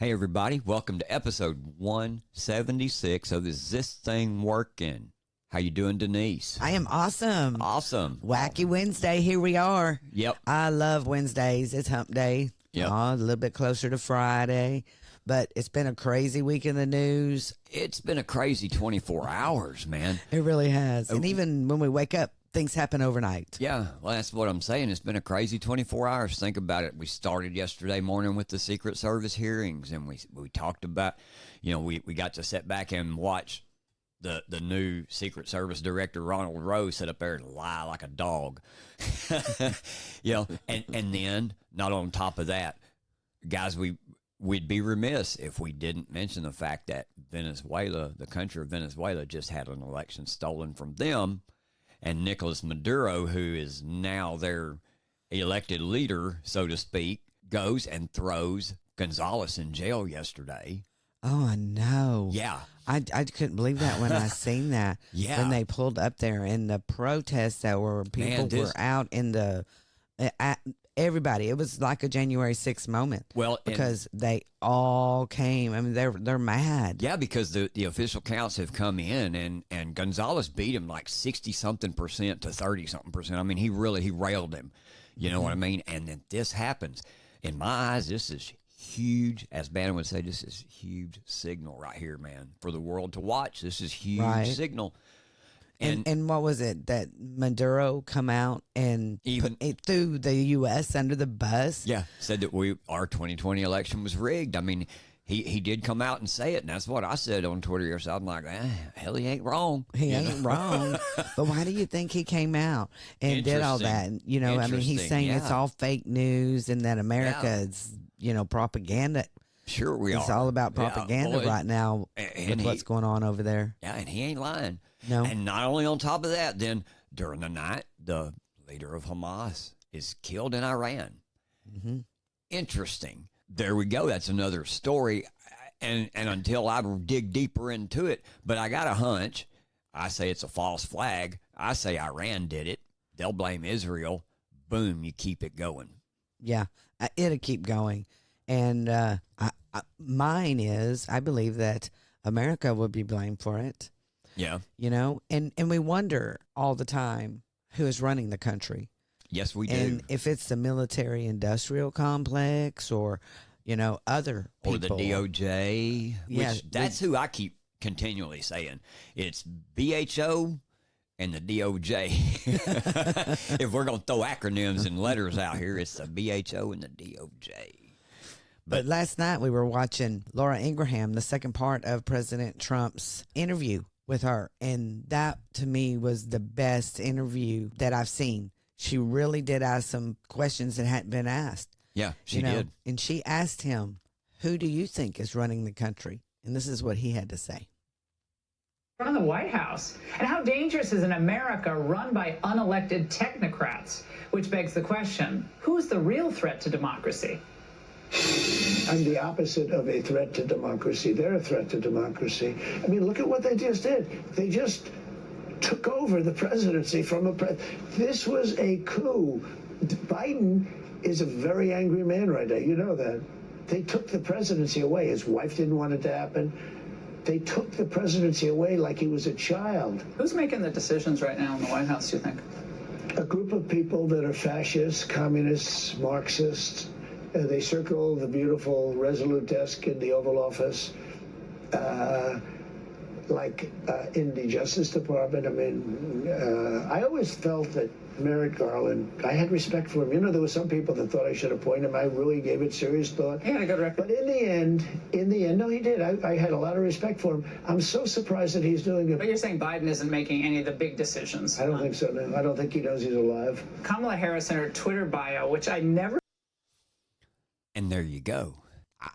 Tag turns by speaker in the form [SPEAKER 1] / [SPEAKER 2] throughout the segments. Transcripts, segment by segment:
[SPEAKER 1] Hey, everybody. Welcome to episode 176 of Is This Thing Working? How you doing, Denise?
[SPEAKER 2] I am awesome.
[SPEAKER 1] Awesome.
[SPEAKER 2] Wacky Wednesday. Here we are.
[SPEAKER 1] Yep.
[SPEAKER 2] I love Wednesdays. It's hump day.
[SPEAKER 1] Yep.
[SPEAKER 2] A little bit closer to Friday. But it's been a crazy week in the news.
[SPEAKER 1] It's been a crazy 24 hours, man.
[SPEAKER 2] It really has. And even when we wake up, things happen overnight.
[SPEAKER 1] Yeah, well, that's what I'm saying. It's been a crazy 24 hours. Think about it. We started yesterday morning with the Secret Service hearings, and we talked about, we got to sit back and watch the new Secret Service director, Ronald Rose, sit up there and lie like a dog. And then, not on top of that, guys, we'd be remiss if we didn't mention the fact that Venezuela, the country of Venezuela, just had an election stolen from them. And Nicolas Maduro, who is now their elected leader, so to speak, goes and throws Gonzalez in jail yesterday.
[SPEAKER 2] Oh, I know.
[SPEAKER 1] Yeah.
[SPEAKER 2] I couldn't believe that when I seen that.
[SPEAKER 1] Yeah.
[SPEAKER 2] When they pulled up there and the protests that were, people were out in the, everybody. It was like a January 6th moment.
[SPEAKER 1] Well,
[SPEAKER 2] because they all came. I mean, they're mad.
[SPEAKER 1] Yeah, because the official counts have come in, and Gonzalez beat him like 60-something% to 30-something%. I mean, he railed him. You know what I mean? And then this happens. In my eyes, this is huge. As Bannon would say, this is huge signal right here, man, for the world to watch. This is huge signal.
[SPEAKER 2] And what was it that Maduro come out and threw the U.S. under the bus?
[SPEAKER 1] Yeah, said that our 2020 election was rigged. I mean, he did come out and say it, and that's what I said on Twitter yesterday. I'm like, hell, he ain't wrong.
[SPEAKER 2] He ain't wrong. But why do you think he came out and did all that? I mean, he's saying it's all fake news and that America is, propaganda.
[SPEAKER 1] Sure we are.
[SPEAKER 2] It's all about propaganda right now with what's going on over there.
[SPEAKER 1] Yeah, and he ain't lying.
[SPEAKER 2] No.
[SPEAKER 1] And not only on top of that, then during the night, the leader of Hamas is killed in Iran.
[SPEAKER 2] Mm-hmm.
[SPEAKER 1] Interesting. There we go. That's another story. And until I dig deeper into it, but I got a hunch. I say it's a false flag. I say Iran did it. They'll blame Israel. Boom, you keep it going.
[SPEAKER 2] Yeah, it'll keep going. And mine is, I believe that America would be blamed for it.
[SPEAKER 1] Yeah.
[SPEAKER 2] And we wonder all the time who is running the country.
[SPEAKER 1] Yes, we do.
[SPEAKER 2] And if it's the military industrial complex or, other people.
[SPEAKER 1] Or the DOJ,
[SPEAKER 2] Yeah,
[SPEAKER 1] that's who I keep continually saying. It's BHO and the DOJ. If we're going to throw acronyms and letters out here, it's the BHO and the DOJ.
[SPEAKER 2] But last night we were watching Laura Ingraham, the second part of President Trump's interview with her. And that, to me, was the best interview that I've seen. She really did ask some questions that hadn't been asked.
[SPEAKER 1] Yeah, she did.
[SPEAKER 2] And she asked him, who do you think is running the country? And this is what he had to say.
[SPEAKER 3] Run the White House. And how dangerous is an America run by unelected technocrats? Which begs the question, who's the real threat to democracy?
[SPEAKER 4] I'm the opposite of a threat to democracy. They're a threat to democracy. I mean, look at what they just did. They just took over the presidency from a This was a coup. Biden is a very angry man right now. You know that. They took the presidency away. His wife didn't want it to happen. They took the presidency away like he was a child.
[SPEAKER 3] Who's making the decisions right now in the White House, do you think?
[SPEAKER 4] A group of people that are fascists, communists, Marxists. They circle the beautiful Resolute desk in the Oval Office, like in the Justice Department. I mean, I always felt that Merrick Garland, I had respect for him. There were some people that thought I should appoint him. I really gave it serious thought.
[SPEAKER 3] He had a good record.
[SPEAKER 4] But in the end, no, he did. I had a lot of respect for him. I'm so surprised that he's doing it.
[SPEAKER 3] But you're saying Biden isn't making any of the big decisions.
[SPEAKER 4] I don't think so, no. I don't think he knows he's alive.
[SPEAKER 3] Kamala Harris in her Twitter bio, which I never...
[SPEAKER 1] And there you go.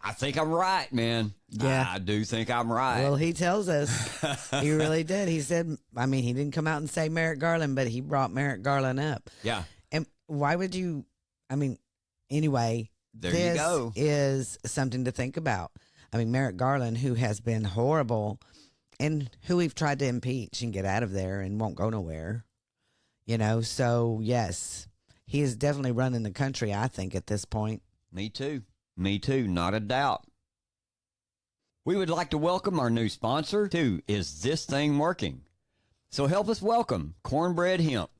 [SPEAKER 1] I think I'm right, man.
[SPEAKER 2] Yeah.
[SPEAKER 1] I do think I'm right.
[SPEAKER 2] Well, he tells us. He really did. He said, he didn't come out and say Merrick Garland, but he brought Merrick Garland up.
[SPEAKER 1] Yeah.
[SPEAKER 2] And why would you, anyway,
[SPEAKER 1] there you go.
[SPEAKER 2] Is something to think about. Merrick Garland, who has been horrible and who we've tried to impeach and get out of there and won't go nowhere. So yes, he is definitely running the country, I think, at this point.
[SPEAKER 1] Me too. Not a doubt. We would like to welcome our new sponsor to Is This Thing Working? So help us welcome Cornbread Hemp.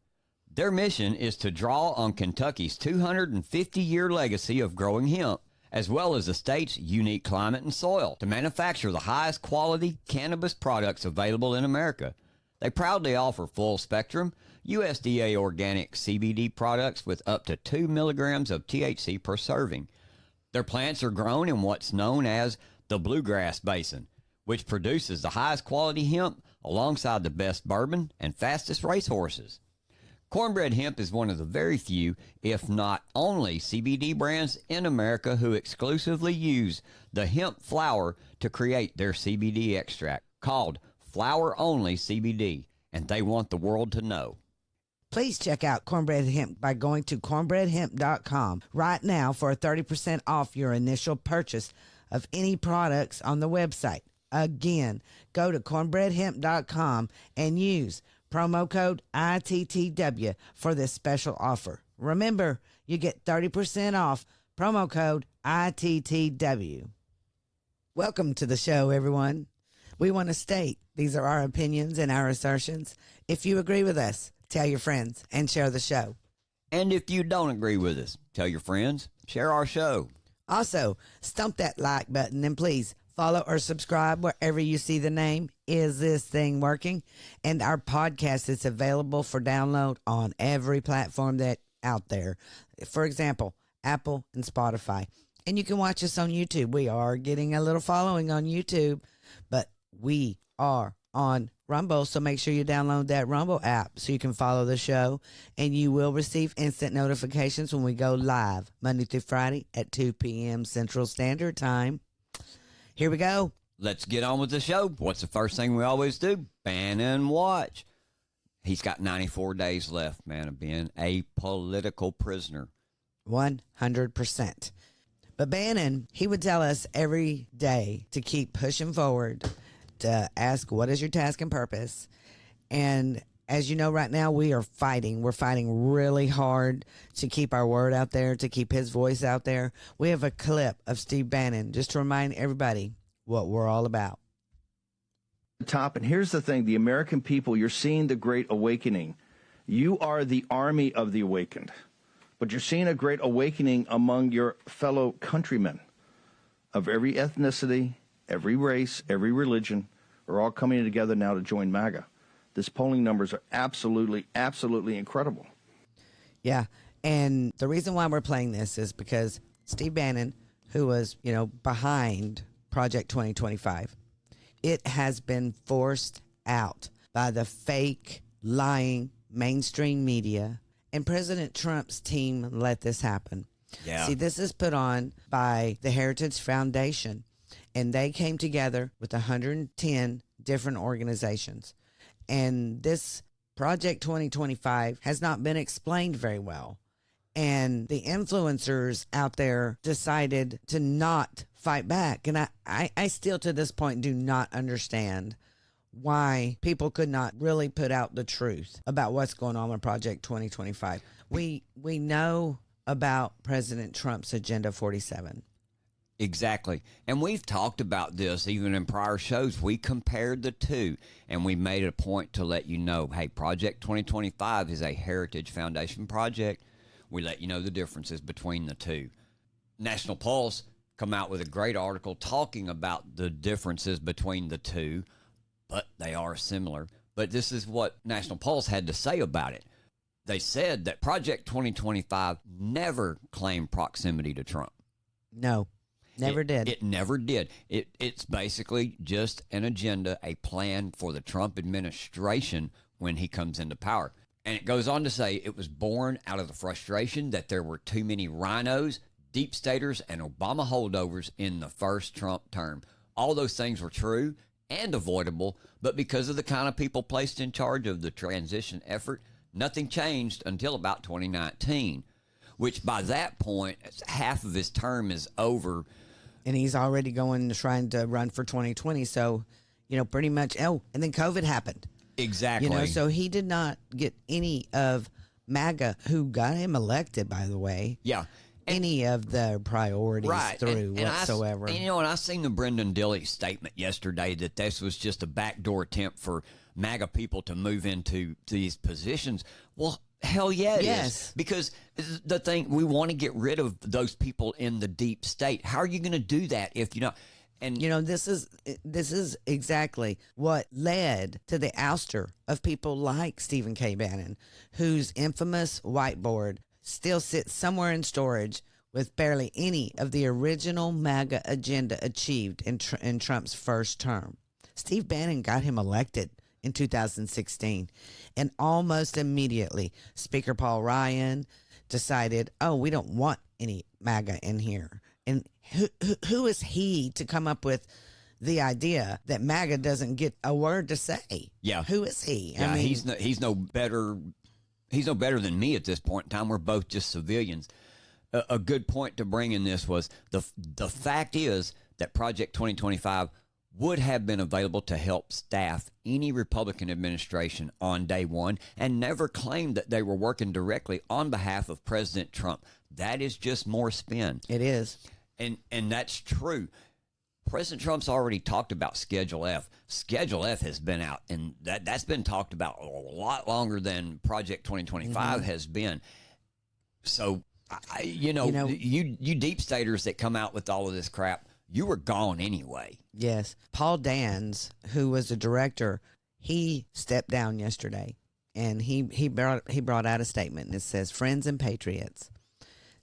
[SPEAKER 1] Their mission is to draw on Kentucky's 250-year legacy of growing hemp, as well as the state's unique climate and soil, to manufacture the highest quality cannabis products available in America. They proudly offer full-spectrum, USDA organic CBD products with up to 2 milligrams of THC per serving. Their plants are grown in what's known as the Bluegrass Basin, which produces the highest quality hemp alongside the best bourbon and fastest racehorses. Cornbread Hemp is one of the very few, if not only, CBD brands in America who exclusively use the hemp flower to create their CBD extract, called Flower Only CBD, and they want the world to know.
[SPEAKER 2] Please check out Cornbread Hemp by going to cornbreadhemp.com right now for a 30% off your initial purchase of any products on the website. Again, go to cornbreadhemp.com and use promo code ITTW for this special offer. Remember, you get 30% off, promo code ITTW. Welcome to the show, everyone. We want to state these are our opinions and our assertions. If you agree with us, tell your friends and share the show.
[SPEAKER 1] And if you don't agree with us, tell your friends, share our show.
[SPEAKER 2] Also, stomp that like button and please follow or subscribe wherever you see the name Is This Thing Working? And our podcast is available for download on every platform that out there. For example, Apple and Spotify. And you can watch us on YouTube. We are getting a little following on YouTube, but we are on Rumble, so make sure you download that Rumble app so you can follow the show, and you will receive instant notifications when we go live Monday through Friday at 2 p.m. Central Standard Time. Here we go.
[SPEAKER 1] Let's get on with the show. What's the first thing we always do? Bannon watch. He's got 94 days left, man, of being a political prisoner.
[SPEAKER 2] 100%. But Bannon, he would tell us every day to keep pushing forward, to ask, what is your task and purpose? And as you know, right now we are fighting. We're fighting really hard to keep our word out there, to keep his voice out there. We have a clip of Steve Bannon just to remind everybody what we're all about.
[SPEAKER 5] Top, and here's the thing, the American people, you're seeing the Great Awakening. You are the army of the awakened, but you're seeing a great awakening among your fellow countrymen of every ethnicity, every race, every religion are all coming together now to join Maga. This polling numbers are absolutely, absolutely incredible.
[SPEAKER 2] Yeah, and the reason why we're playing this is because Steve Bannon, who was, behind Project 2025, it has been forced out by the fake, lying mainstream media, and President Trump's team let this happen.
[SPEAKER 1] Yeah.
[SPEAKER 2] See, this is put on by the Heritage Foundation, and they came together with 110 different organizations. And this Project 2025 has not been explained very well. And the influencers out there decided to not fight back. And I still to this point do not understand why people could not really put out the truth about what's going on with Project 2025. We know about President Trump's Agenda 47.
[SPEAKER 1] Exactly. And we've talked about this even in prior shows. We compared the two, and we made it a point to let you know, hey, Project 2025 is a Heritage Foundation project. We let you know the differences between the two. National Pulse come out with a great article talking about the differences between the two, but they are similar. But this is what National Pulse had to say about it. They said that Project 2025 never claimed proximity to Trump.
[SPEAKER 2] No. Never did.
[SPEAKER 1] It never did. It's basically just an agenda, a plan for the Trump administration when he comes into power. And it goes on to say it was born out of the frustration that there were too many rhinos, deep staters, and Obama holdovers in the first Trump term. All those things were true and avoidable, but because of the kind of people placed in charge of the transition effort, nothing changed until about 2019, which by that point, half of his term is over.
[SPEAKER 2] And he's already trying to run for 2020. So, pretty much, and then COVID happened.
[SPEAKER 1] Exactly.
[SPEAKER 2] So he did not get any of MAGA, who got him elected, by the way.
[SPEAKER 1] Yeah.
[SPEAKER 2] any of the priorities through whatsoever.
[SPEAKER 1] And I seen the Brendan Dilley statement yesterday that this was just a backdoor attempt for MAGA people to move into these positions. Well, hell yeah, it is. Because the thing, we want to get rid of those people in the deep state. How are you going to do that if you know? And
[SPEAKER 2] this is exactly what led to the ouster of people like Stephen K. Bannon, whose infamous whiteboard still sits somewhere in storage with barely any of the original MAGA agenda achieved in Trump's first term. Steve Bannon got him elected in 2016, and almost immediately Speaker Paul Ryan decided, we don't want any MAGA in here. And who is he to come up with the idea that MAGA doesn't get a word to say?
[SPEAKER 1] Yeah.
[SPEAKER 2] Who is he?
[SPEAKER 1] Yeah, he's no better. He's no better than me at this point in time. We're both just civilians. A good point to bring in this was the fact is that Project 2025 would have been available to help staff any Republican administration on day one and never claimed that they were working directly on behalf of President Trump. That is just more spin.
[SPEAKER 2] It is.
[SPEAKER 1] And that's true. President Trump's already talked about Schedule F. Schedule F has been out, and that's been talked about a lot longer than Project 2025 has been. So, you deep staters that come out with all of this crap, you were gone anyway.
[SPEAKER 2] Yes. Paul Dans, who was the director, he stepped down yesterday, and he brought out a statement, and it says, "Friends and patriots,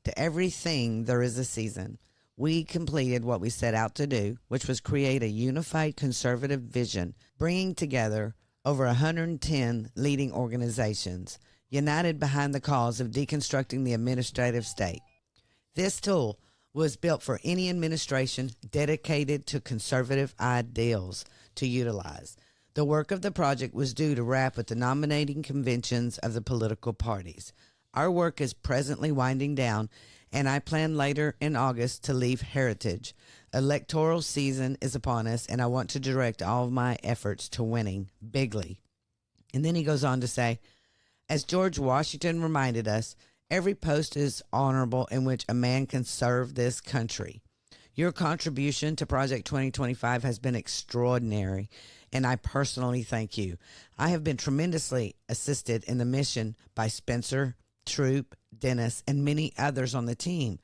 [SPEAKER 2] to everything there is a season. We completed what we set out to do, which was create a unified conservative vision, bringing together over 110 leading organizations, united behind the cause of deconstructing the administrative state. This tool was built for any administration dedicated to conservative ideals to utilize. The work of the project was due to wrap with the nominating conventions of the political parties. Our work is presently winding down, and I plan later in August to leave Heritage. Electoral season is upon us, and I want to direct all of my efforts to winning bigly." And then he goes on to say, "As George Washington reminded us, every post is honorable in which a man can serve this country. Your contribution to Project 2025 has been extraordinary, and I personally thank you. I have been tremendously assisted in the mission by Spencer, Troop, Dennis, and many others on the team.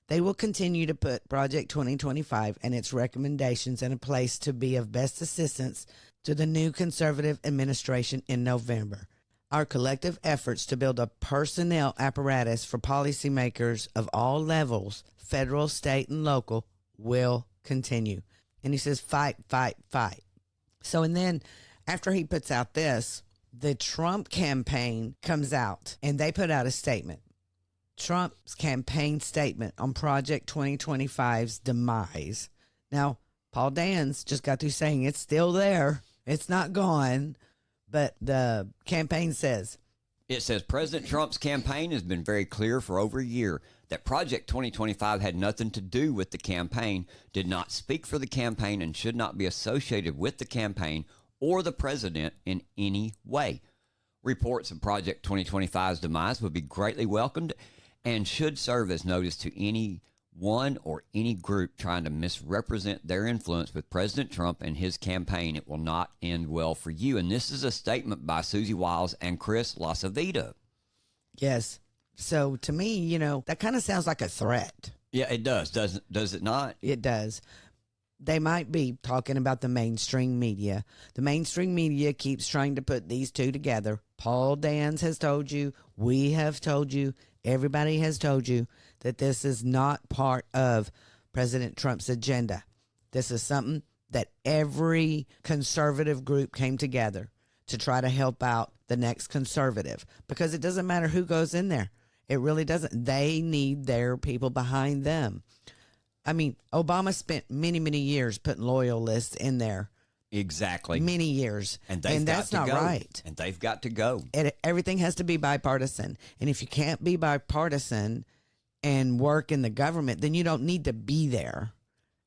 [SPEAKER 2] They will continue to put Project 2025 and its recommendations in a place to be of best assistance to the new conservative administration in November. Our collective efforts to build a personnel apparatus for policymakers of all levels, federal, state, and local, will continue." And he says, fight, fight, fight. So, and then after he puts out this, the Trump campaign comes out and they put out a statement. Trump's campaign statement on Project 2025's demise. Now, Paul Dans just got through saying it's still there. It's not gone. But the campaign says,
[SPEAKER 1] it says President Trump's campaign has been very clear for over a year that Project 2025 had nothing to do with the campaign, did not speak for the campaign, and should not be associated with the campaign or the president in any way. Reports of Project 2025's demise would be greatly welcomed and should serve as notice to anyone or any group trying to misrepresent their influence with President Trump and his campaign. It will not end well for you. And this is a statement by Susie Wiles and Chris LaCivita.
[SPEAKER 2] Yes. So to me, that kind of sounds like a threat.
[SPEAKER 1] Yeah, it does. Does it not?
[SPEAKER 2] It does. They might be talking about the mainstream media. The mainstream media keeps trying to put these two together. Paul Dans has told you, we have told you, everybody has told you that this is not part of President Trump's agenda. This is something that every conservative group came together to try to help out the next conservative, because it doesn't matter who goes in there. It really doesn't. They need their people behind them. I mean, Obama spent many, many years putting loyalists in there.
[SPEAKER 1] Exactly.
[SPEAKER 2] Many years.
[SPEAKER 1] And
[SPEAKER 2] that's not right.
[SPEAKER 1] And they've got to go.
[SPEAKER 2] Everything has to be bipartisan. And if you can't be bipartisan and work in the government, then you don't need to be there.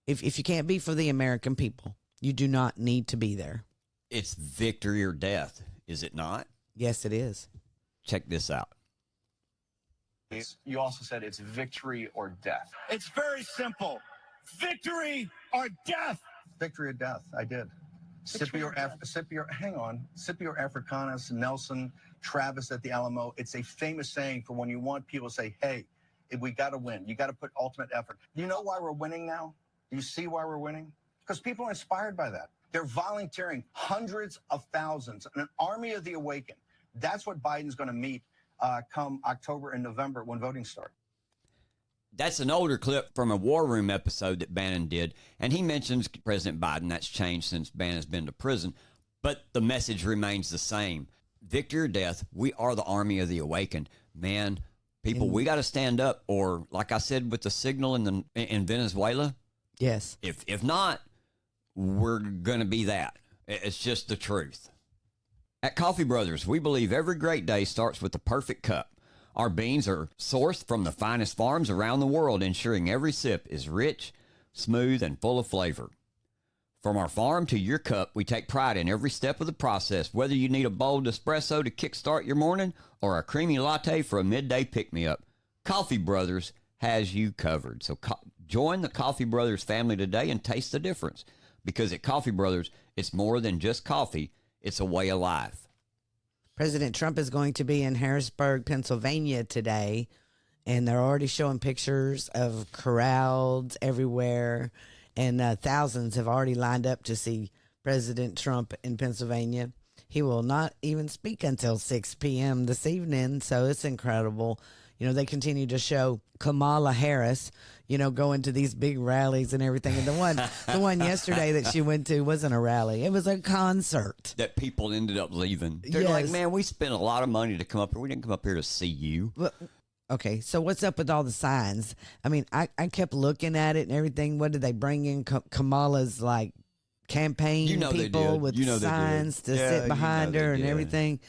[SPEAKER 2] If you can't be for the American people, you do not need to be there.
[SPEAKER 1] It's victory or death, is it not?
[SPEAKER 2] Yes, it is.
[SPEAKER 1] Check this out.
[SPEAKER 6] You also said it's victory or death.
[SPEAKER 5] It's very simple. Victory or death.
[SPEAKER 6] Victory or death. I did. Scipio Africanus, Nelson, Travis at the Alamo. It's a famous saying for when you want people to say, hey, we got to win. You got to put ultimate effort. Do you know why we're winning now? Do you see why we're winning? Because people are inspired by that. They're volunteering hundreds of thousands, an army of the awakened. That's what Biden's going to meet come October and November when voting starts.
[SPEAKER 1] That's an older clip from a War Room episode that Bannon did, and he mentions President Biden. That's changed since Bannon's been to prison, but the message remains the same. Victory or death, we are the army of the awakened. Man, people, we got to stand up, or like I said with the signal in Venezuela,
[SPEAKER 2] yes.
[SPEAKER 1] If not, we're going to be that. It's just the truth. At Coffee Brothers, we believe every great day starts with the perfect cup. Our beans are sourced from the finest farms around the world, ensuring every sip is rich, smooth, and full of flavor. From our farm to your cup, we take pride in every step of the process, whether you need a bold espresso to kickstart your morning or a creamy latte for a midday pick-me-up. Coffee Brothers has you covered. So join the Coffee Brothers family today and taste the difference. Because at Coffee Brothers, it's more than just coffee, it's a way of life.
[SPEAKER 2] President Trump is going to be in Harrisburg, Pennsylvania today, and they're already showing pictures of crowds everywhere, and thousands have already lined up to see President Trump in Pennsylvania. He will not even speak until 6 p.m. this evening, so it's incredible. You know, they continue to show Kamala Harris, you know, going to these big rallies and everything. And the one yesterday that she went to wasn't a rally. It was a concert.
[SPEAKER 1] That people ended up leaving. They're
[SPEAKER 2] Yes.
[SPEAKER 1] like, man, we spent a lot of money to come up here. We didn't come up here to see you.
[SPEAKER 2] But, okay, so what's up with all the signs? I mean, I kept looking at it and everything. What did they bring in? Kamala's, like, campaign
[SPEAKER 1] You know they
[SPEAKER 2] people
[SPEAKER 1] did.
[SPEAKER 2] with
[SPEAKER 1] You know they did.
[SPEAKER 2] signs to
[SPEAKER 1] Yeah,
[SPEAKER 2] sit behind
[SPEAKER 1] you know
[SPEAKER 2] her
[SPEAKER 1] they
[SPEAKER 2] and
[SPEAKER 1] did.
[SPEAKER 2] everything.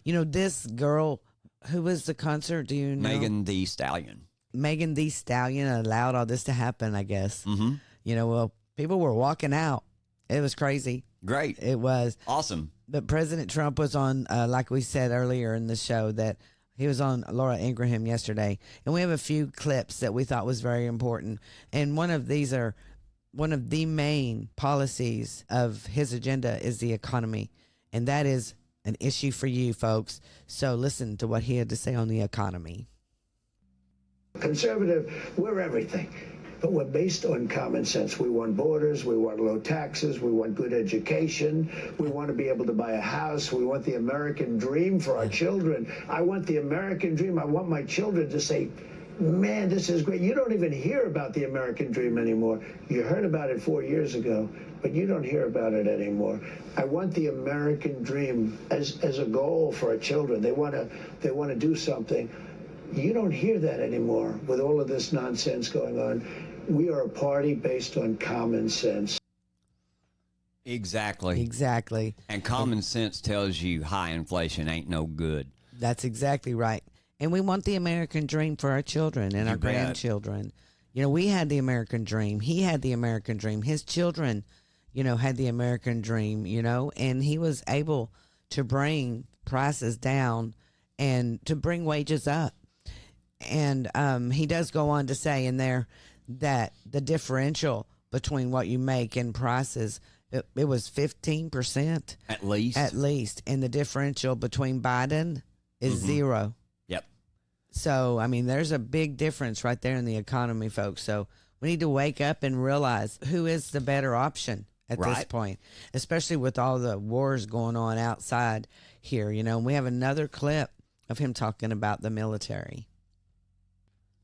[SPEAKER 2] You know, this girl, who was the concert? Do you know?
[SPEAKER 1] Megan Thee Stallion.
[SPEAKER 2] Megan Thee Stallion allowed all this to happen, I guess.
[SPEAKER 1] Mm-hmm.
[SPEAKER 2] You know, well, people were walking out. It was crazy.
[SPEAKER 1] Great.
[SPEAKER 2] It was.
[SPEAKER 1] Awesome.
[SPEAKER 2] But President Trump was on, like we said earlier in the show, that he was on Laura Ingraham yesterday. And we have a few clips that we thought was very important. And one of these are one of the main policies of his agenda is the economy. And that is an issue for you folks. So listen to what he had to say on the economy.
[SPEAKER 4] Conservative, we're everything. But we're based on common sense. We want borders, we want low taxes, we want good education, we want to be able to buy a house, we want the American dream for our children. I want the American dream. I want my children to say, man, this is great. You don't even hear about the American dream anymore. You heard about it 4 years ago, but you don't hear about it anymore. I want the American dream as a goal for our children. They want to do something. You don't hear that anymore with all of this nonsense going on. We are a party based on common sense.
[SPEAKER 1] Exactly.
[SPEAKER 2] Exactly.
[SPEAKER 1] And common sense tells you high inflation ain't no good.
[SPEAKER 2] That's exactly right. And we want the American dream for our children and our
[SPEAKER 1] bet.
[SPEAKER 2] grandchildren. You know, we had the American dream. He had the American dream. His children, you know, had the American dream, you know, and he was able to bring prices down and to bring wages up. And he does go on to say in there that the differential between what you make and prices, it was 15%.
[SPEAKER 1] At least.
[SPEAKER 2] At least. And the differential between Biden is zero.
[SPEAKER 1] Yep.
[SPEAKER 2] So, I mean, there's a big difference right there in the economy, folks. So we need to wake up and realize who is the better option at this
[SPEAKER 1] Right.
[SPEAKER 2] point, especially with all the wars going on outside here. You know, and we have another clip of him talking about the military.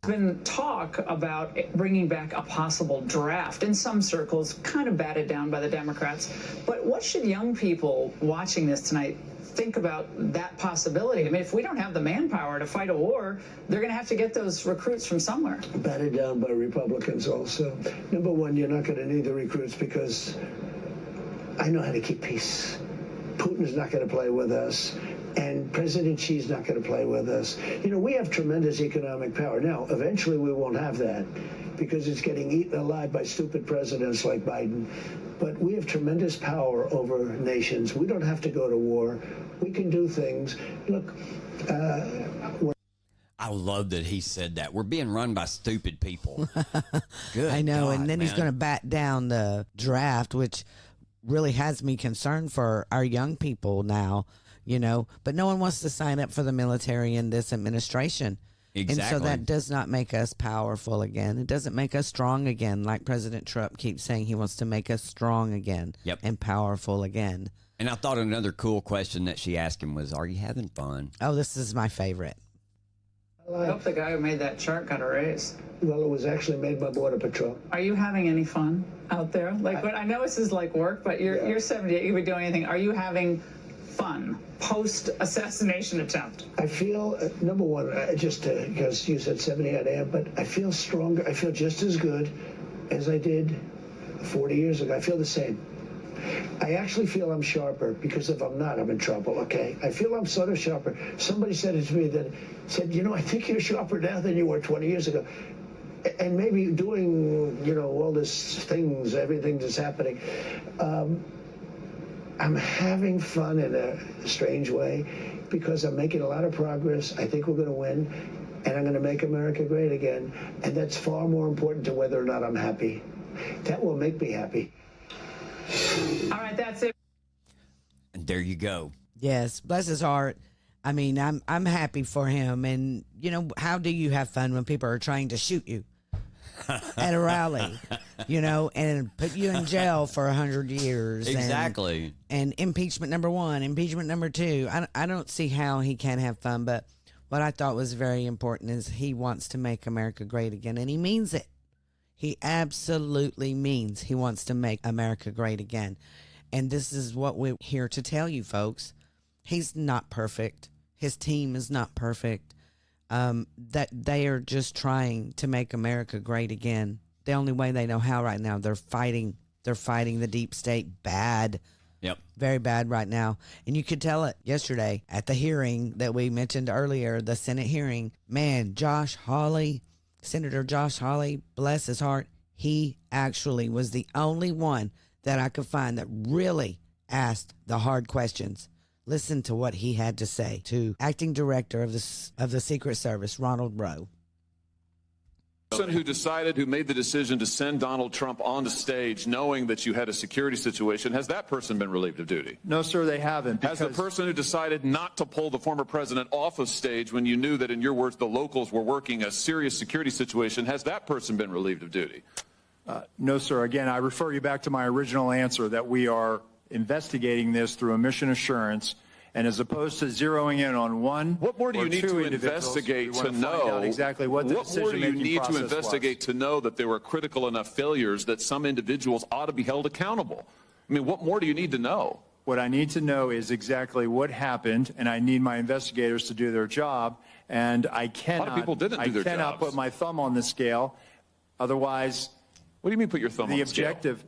[SPEAKER 3] There's been talk about bringing back a possible draft in some circles, kind of batted down by the Democrats. But what should young people watching this tonight think about that possibility? I mean, if we don't have the manpower to fight a war, they're going to have to get those recruits from somewhere.
[SPEAKER 4] Batted down by Republicans also. Number one, you're not going to need the recruits because I know how to keep peace. Putin's not going to play with us. And President Xi's not going to play with us. You know, we have tremendous economic power. Now, eventually we won't have that because it's getting eaten alive by stupid presidents like Biden. But we have tremendous power over nations. We don't have to go to war. We can do things. Look,
[SPEAKER 1] I love that he said that. We're being run by stupid people. Good.
[SPEAKER 2] I know.
[SPEAKER 1] God,
[SPEAKER 2] and then he's
[SPEAKER 1] man.
[SPEAKER 2] going to bat down the draft, which really has me concerned for our young people now, but no one wants to sign up for the military in this administration.
[SPEAKER 1] Exactly.
[SPEAKER 2] And so that does not make us powerful again. It doesn't make us strong again, like President Trump keeps saying he wants to make us strong again and powerful again.
[SPEAKER 1] And I thought another cool question that she asked him was, are you having fun?
[SPEAKER 2] Oh, this is my favorite.
[SPEAKER 3] I hope the guy who made that chart got a raise.
[SPEAKER 4] Well, it was actually made by Border Patrol.
[SPEAKER 3] Are you having any fun out there? But I know this is like work, but you're 78, you could be doing anything. Are you having fun post-assassination attempt?
[SPEAKER 4] I feel, number one, just because you said 78, I am, but I feel stronger. I feel just as good as I did 40 years ago. I feel the same. I actually feel I'm sharper because if I'm not, I'm in trouble, okay? I feel I'm sort of sharper. Somebody said it to me that said, I think you're sharper now than you were 20 years ago. And maybe doing, all these things, everything that's happening. I'm having fun in a strange way because I'm making a lot of progress. I think we're going to win, and I'm going to make America great again. And that's far more important to whether or not I'm happy. That will make me happy.
[SPEAKER 3] All right, that's it.
[SPEAKER 1] And there you go.
[SPEAKER 2] Yes, bless his heart. I mean, I'm happy for him. And, how do you have fun when people are trying to shoot you at a rally, and put you in jail for 100 years?
[SPEAKER 1] Exactly.
[SPEAKER 2] And impeachment number 1, impeachment number 2. I don't see how he can have fun. But what I thought was very important is he wants to make America great again. And he means it. He absolutely means he wants to make America great again. And this is what we're here to tell you, folks. He's not perfect. His team is not perfect. That they are just trying to make America great again. The only way they know how right now. They're fighting the deep state bad.
[SPEAKER 1] Yep.
[SPEAKER 2] Very bad right now. And you could tell it yesterday at the hearing that we mentioned earlier, the Senate hearing. Man, Senator Josh Hawley, bless his heart, he actually was the only one that I could find that really asked the hard questions. Listen to what he had to say to Acting Director of the Secret Service, Ronald Rowe.
[SPEAKER 7] Person who made the decision to send Donald Trump on the stage knowing that you had a security situation, has that person been relieved of duty?
[SPEAKER 8] No, sir, they haven't.
[SPEAKER 7] Has the person who decided not to pull the former president off of stage when you knew that, in your words, the locals were working a serious security situation, has that person been relieved of duty?
[SPEAKER 8] No, sir. Again, I refer you back to my original answer that we are investigating this through a mission assurance. And as opposed to zeroing in on one,
[SPEAKER 7] what more do you need to investigate to know
[SPEAKER 8] exactly what the decision-making process was?
[SPEAKER 7] What more do you need to investigate to know that there were critical enough failures that some individuals ought to be held accountable? I mean, what more do you need to know?
[SPEAKER 8] What I need to know is exactly what happened, and I need my investigators to do their job. And I cannot.
[SPEAKER 7] A lot of people didn't do their jobs.
[SPEAKER 8] I cannot put my thumb on the scale. Otherwise,
[SPEAKER 7] what do you mean put your thumb on the scale?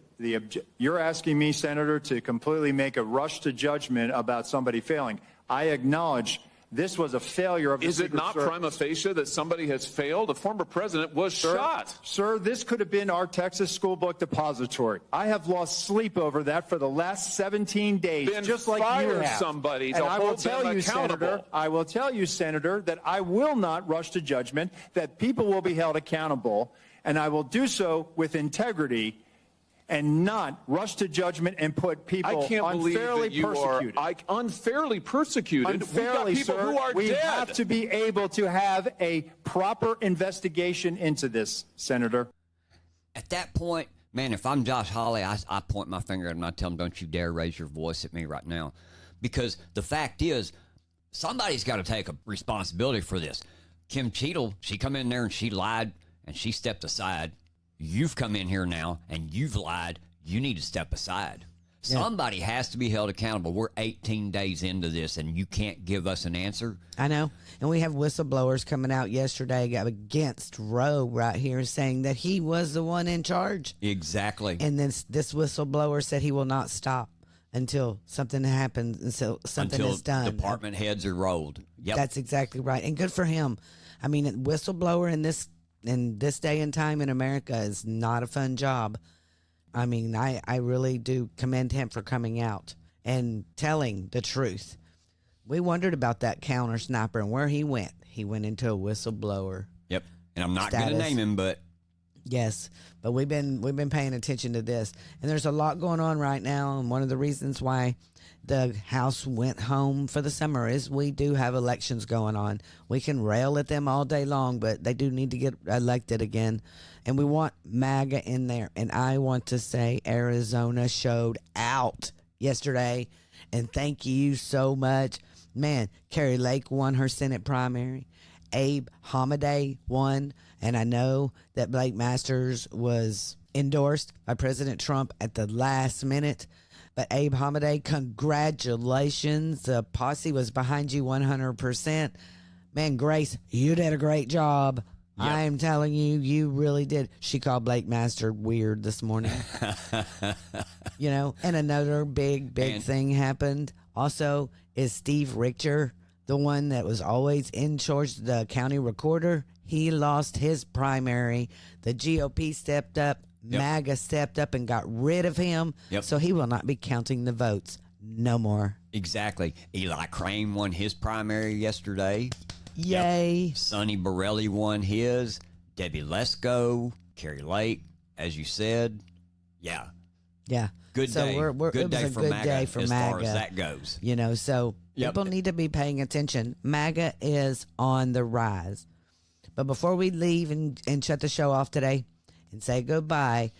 [SPEAKER 8] You're asking me, Senator, to completely make a rush to judgment about somebody failing. I acknowledge this was a failure of the Secret Service.
[SPEAKER 7] Is it not prima facie that somebody has failed? A former president was shot.
[SPEAKER 8] Sir, this could have been our Texas school book depository. I have lost sleep over that for the last 17 days,
[SPEAKER 7] then
[SPEAKER 8] just like you have.
[SPEAKER 7] Fire somebody to hold them accountable.
[SPEAKER 8] I will tell you, Senator, that I will not rush to judgment, that people will be held accountable, and I will do so with integrity and not rush to judgment and put people unfairly persecuted.
[SPEAKER 7] Unfairly persecuted?
[SPEAKER 8] Unfairly,
[SPEAKER 7] we've got people who are
[SPEAKER 8] we
[SPEAKER 7] dead.
[SPEAKER 8] have to be able to have a proper investigation into this, Senator.
[SPEAKER 1] At that point, man, if I'm Josh Hawley, I point my finger at him and I tell him, don't you dare raise your voice at me right now. Because the fact is, somebody's got to take a responsibility for this. Kim Cheadle, she come in there and she lied and she stepped aside. You've come in here now and you've lied. You need to step aside. Yeah. Somebody has to be held accountable. We're 18 days into this and you can't give us an answer.
[SPEAKER 2] I know. And we have whistleblowers coming out yesterday against Roe right here saying that he was the one in charge.
[SPEAKER 1] Exactly.
[SPEAKER 2] And then this whistleblower said he will not stop until something happens and so something is done.
[SPEAKER 1] Department heads are rolled. Yep.
[SPEAKER 2] That's exactly right. And good for him. I mean, whistleblower in this day and time in America is not a fun job. I mean, I really do commend him for coming out and telling the truth. We wondered about that counter sniper and where he went. he went into a whistleblower.
[SPEAKER 1] Yep. And I'm not going to
[SPEAKER 2] Status.
[SPEAKER 1] name him, but
[SPEAKER 2] Yes, but we've been paying attention to this, and there's a lot going on right now. And one of the reasons why the House went home for the summer is we do have elections going on. We can rail at them all day long, but they do need to get elected again, and we want MAGA in there. And I want to say Arizona showed out yesterday, and thank you so much, man. Carrie Lake won her Senate primary. Abe Hamadeh won, and I know that Blake Masters was endorsed by President Trump at the last minute. But Abe Hamadeh, congratulations. The posse was behind you 100%. Man, Grace, you did a great job.
[SPEAKER 1] Yep.
[SPEAKER 2] I'm telling you, you really did. She called Blake Master weird this morning. You know, and another big thing happened. Also, is Steve Richter, the one that was always in charge of the county recorder. He lost his primary. The GOP stepped up.
[SPEAKER 1] Yep.
[SPEAKER 2] MAGA stepped up and got rid of him.
[SPEAKER 1] Yep.
[SPEAKER 2] So he will not be counting the votes no more.
[SPEAKER 1] exactly. Eli Crane won his primary yesterday.
[SPEAKER 2] Yay.
[SPEAKER 1] Yep. Sonny Borelli won his. Debbie Lesko, Carrie Lake, as you said. Yeah.
[SPEAKER 2] Yeah.
[SPEAKER 1] Good
[SPEAKER 2] So
[SPEAKER 1] day.
[SPEAKER 2] it was
[SPEAKER 1] Good
[SPEAKER 2] a
[SPEAKER 1] day for
[SPEAKER 2] good
[SPEAKER 1] MAGA
[SPEAKER 2] day for
[SPEAKER 1] as
[SPEAKER 2] MAGA.
[SPEAKER 1] far as that goes.
[SPEAKER 2] You know, so
[SPEAKER 1] Yep.
[SPEAKER 2] people need to be paying attention. MAGA is on the rise. But before we leave and shut the show off today and say goodbye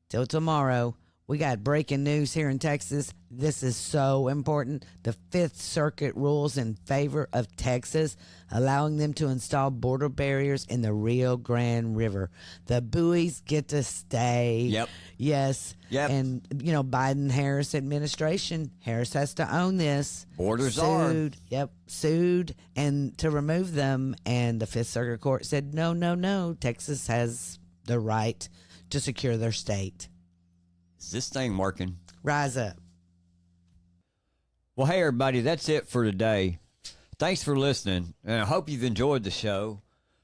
[SPEAKER 2] till tomorrow, we got breaking news here in Texas. This is so important. The Fifth Circuit rules in favor of Texas, allowing them to install border barriers in the Rio Grande River. The buoys get to stay.
[SPEAKER 1] Yep.
[SPEAKER 2] Yes.
[SPEAKER 1] Yep.
[SPEAKER 2] And, you know, Biden-Harris administration, Harris has to own this.
[SPEAKER 1] Borders are.
[SPEAKER 2] Sued. Yep. Sued and to remove them. And the Fifth Circuit Court said, no. Texas has the right to secure their state.
[SPEAKER 1] Is this thing working?
[SPEAKER 2] Rise up.
[SPEAKER 1] Well, hey, everybody, that's it for today. Thanks for listening, and I hope you've enjoyed the show.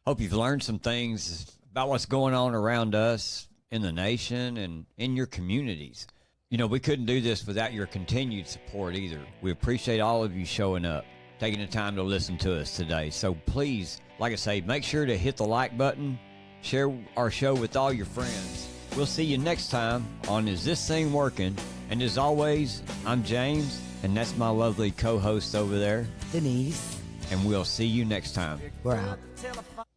[SPEAKER 1] Hope you've learned some things about what's going on around us in the nation and in your communities. You know, we couldn't do this without your continued support either. We appreciate all of you showing up, taking the time to listen to us today. So please, like I say, make sure to hit the like button, share our show with all your friends. We'll see you next time on Is This Thing Working? And as always, I'm James, and that's my lovely co-host over there.
[SPEAKER 2] Denise.
[SPEAKER 1] And we'll see you next time.
[SPEAKER 2] We're out.